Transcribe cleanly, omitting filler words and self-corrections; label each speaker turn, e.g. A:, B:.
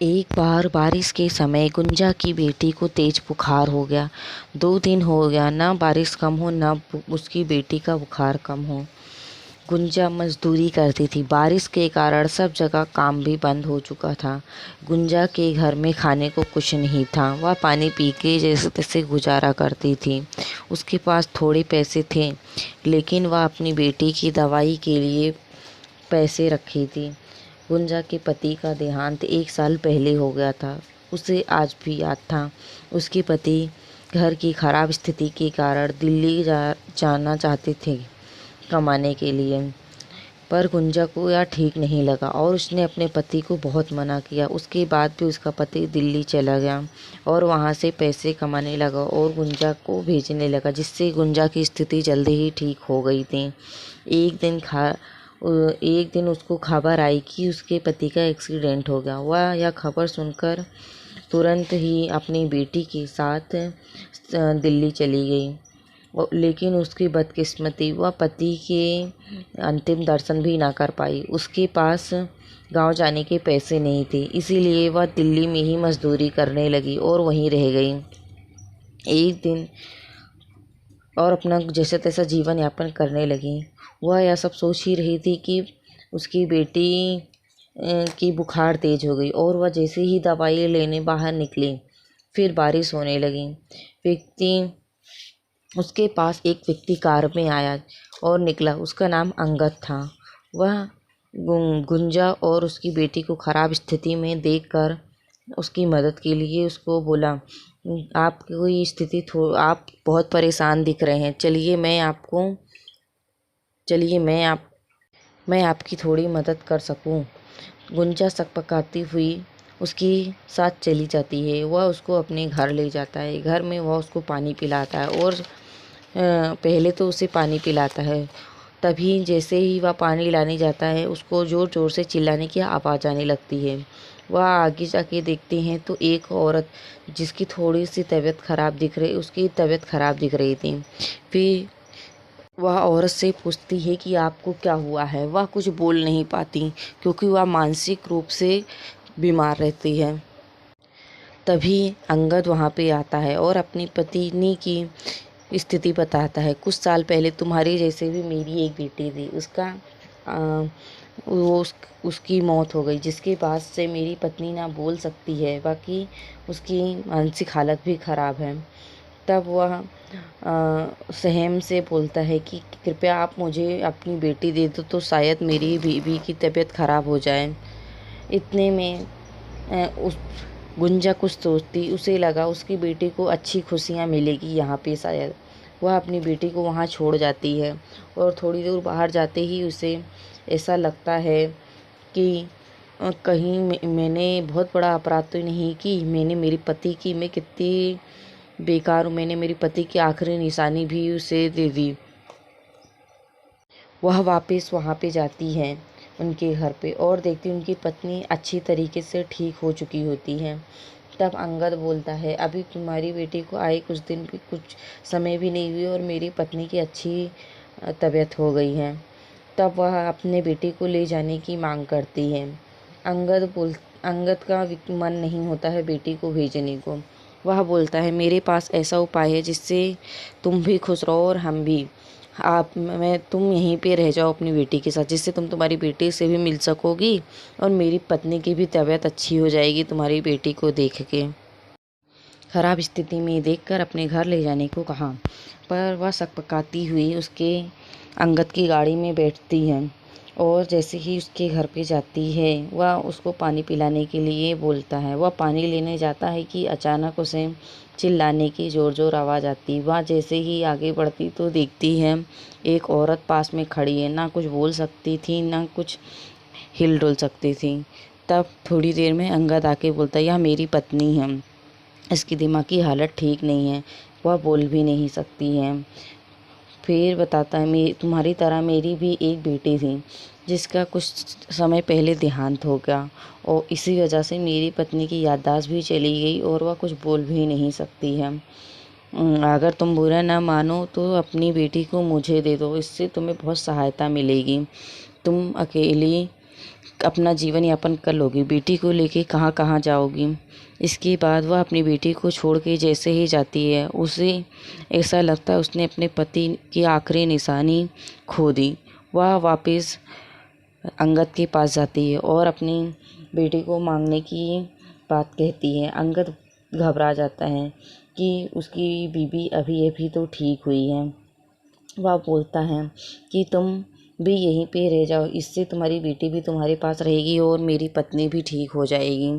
A: एक बार बारिश के समय गुंजा की बेटी को तेज बुखार हो गया। 2 दिन हो गया, ना बारिश कम हो ना उसकी बेटी का बुखार कम हो। गुंजा मजदूरी करती थी। बारिश के कारण सब जगह काम भी बंद हो चुका था। गुंजा के घर में खाने को कुछ नहीं था। वह पानी पी के जैसे तैसे गुजारा करती थी। उसके पास थोड़े पैसे थे, लेकिन वह अपनी बेटी की दवाई के लिए पैसे रखी थी। गुंजा के पति का देहांत 1 साल पहले हो गया था। उसे आज भी याद था। उसके पति घर की खराब स्थिति के कारण दिल्ली जाना चाहते थे कमाने के लिए, पर गुंजा को यह ठीक नहीं लगा और उसने अपने पति को बहुत मना किया। उसके बाद भी उसका पति दिल्ली चला गया और वहाँ से पैसे कमाने लगा और गुंजा को भेजने लगा, जिससे गुंजा की स्थिति जल्दी ही ठीक हो गई थी। एक दिन उसको खबर आई कि उसके पति का एक्सीडेंट हो गया। वह यह खबर सुनकर तुरंत ही अपनी बेटी के साथ दिल्ली चली गई, लेकिन उसकी बदकिस्मती वह पति के अंतिम दर्शन भी ना कर पाई। उसके पास गांव जाने के पैसे नहीं थे, इसीलिए वह दिल्ली में ही मजदूरी करने लगी और वहीं रह गई। एक दिन और अपना जैसा तैसा जीवन यापन करने लगी। वह यह सब सोच ही रही थी कि उसकी बेटी की बुखार तेज हो गई और वह जैसे ही दवाई लेने बाहर निकली, फिर बारिश होने लगी। उसके पास एक व्यक्ति कार में आया और निकला। उसका नाम अंगद था। वह गुंजा और उसकी बेटी को खराब स्थिति में देखकर उसकी मदद के लिए उसको बोला, आपकी स्थिति आप बहुत परेशान दिख रहे हैं, चलिए मैं आपकी थोड़ी मदद कर सकूं। गुंजा सकपकाती हुई उसके साथ चली जाती है। वह उसको अपने घर ले जाता है। घर में वह उसको पानी पिलाता है और पहले तो उसे पानी पिलाता है। तभी जैसे ही वह पानी लाने जाता है, उसको ज़ोर ज़ोर से चिल्लाने की आवाज़ आने लगती है। वह आगे जाके देखते हैं तो एक औरत जिसकी थोड़ी सी तबीयत खराब दिख रही, उसकी तबीयत खराब दिख रही थी। फिर वह औरत से पूछती है कि आपको क्या हुआ है। वह कुछ बोल नहीं पाती क्योंकि वह मानसिक रूप से बीमार रहती है। तभी अंगद वहाँ पे आता है और अपनी पत्नी की स्थिति बताता है। कुछ साल पहले तुम्हारी जैसे भी मेरी एक बेटी थी, उसकी मौत हो गई, जिसके बाद से मेरी पत्नी ना बोल सकती है, बाकी उसकी मानसिक हालत भी ख़राब है। तब वह सहम से बोलता है कि कृपया आप मुझे अपनी बेटी दे दो तो शायद मेरी बीवी की तबीयत ख़राब हो जाए। इतने में उस गुंजा कुछ सोचती, उसे लगा उसकी बेटी को अच्छी खुशियाँ मिलेगी यहाँ पे शायद। वह अपनी बेटी को वहाँ छोड़ जाती है और थोड़ी दूर बाहर जाते ही उसे ऐसा लगता है कि कहीं मैंने बहुत बड़ा अपराध तो नहीं की। मैंने मेरे पति की, मैं कितनी बेकार हूँ, मैंने मेरे पति की आखिरी निशानी भी उसे दे दी। वह वापस वहाँ पे जाती है उनके घर पे और देखती उनकी पत्नी अच्छी तरीके से ठीक हो चुकी होती है। तब अंगद बोलता है, अभी तुम्हारी बेटी को आए कुछ समय भी नहीं हुई और मेरी पत्नी की अच्छी तबीयत हो गई है। तब वह अपने बेटे को ले जाने की मांग करती है। अंगद का मन नहीं होता है बेटी को भेजने को। वह बोलता है, मेरे पास ऐसा उपाय है जिससे तुम भी खुश रहो और हम भी। तुम यहीं पे रह जाओ अपनी बेटी के साथ, जिससे तुम तुम्हारी बेटी से भी मिल सकोगी और मेरी पत्नी की भी तबीयत अच्छी हो जाएगी तुम्हारी बेटी को देख के। खराब स्थिति में देखकर अपने घर ले जाने को कहा, पर वह सकपकाती हुई उसके अंगद की गाड़ी में बैठती है और जैसे ही उसके घर पे जाती है, वह उसको पानी पिलाने के लिए बोलता है। वह पानी लेने जाता है कि अचानक उसे चिल्लाने की ज़ोर आवाज़ आती। वह जैसे ही आगे बढ़ती तो देखती है एक औरत पास में खड़ी है, ना कुछ बोल सकती थी ना कुछ हिल डुल सकती थी। तब थोड़ी देर में अंगद आके बोलता है, यह मेरी पत्नी है, इसकी दिमाग की हालत ठीक नहीं है, वह बोल भी नहीं सकती है। फिर बताता है, तुम्हारी तरह मेरी भी एक बेटी थी जिसका कुछ समय पहले देहांत हो गया और इसी वजह से मेरी पत्नी की याददाश्त भी चली गई और वह कुछ बोल भी नहीं सकती है। अगर तुम बुरा ना मानो तो अपनी बेटी को मुझे दे दो, इससे तुम्हें बहुत सहायता मिलेगी। तुम अकेली अपना जीवन यापन कर लोगी, बेटी को लेके कहाँ कहाँ जाओगी। इसके बाद वह अपनी बेटी को छोड़ के जैसे ही जाती है, उसे ऐसा लगता है उसने अपने पति की आखिरी निशानी खो दी। वह वापस अंगद के पास जाती है और अपनी बेटी को मांगने की बात कहती है। अंगद घबरा जाता है कि उसकी बीबी अभी अभी तो ठीक हुई है। वह बोलता है कि तुम भी यहीं पे रह जाओ, इससे तुम्हारी बेटी भी तुम्हारे पास रहेगी और मेरी पत्नी भी ठीक हो जाएगी।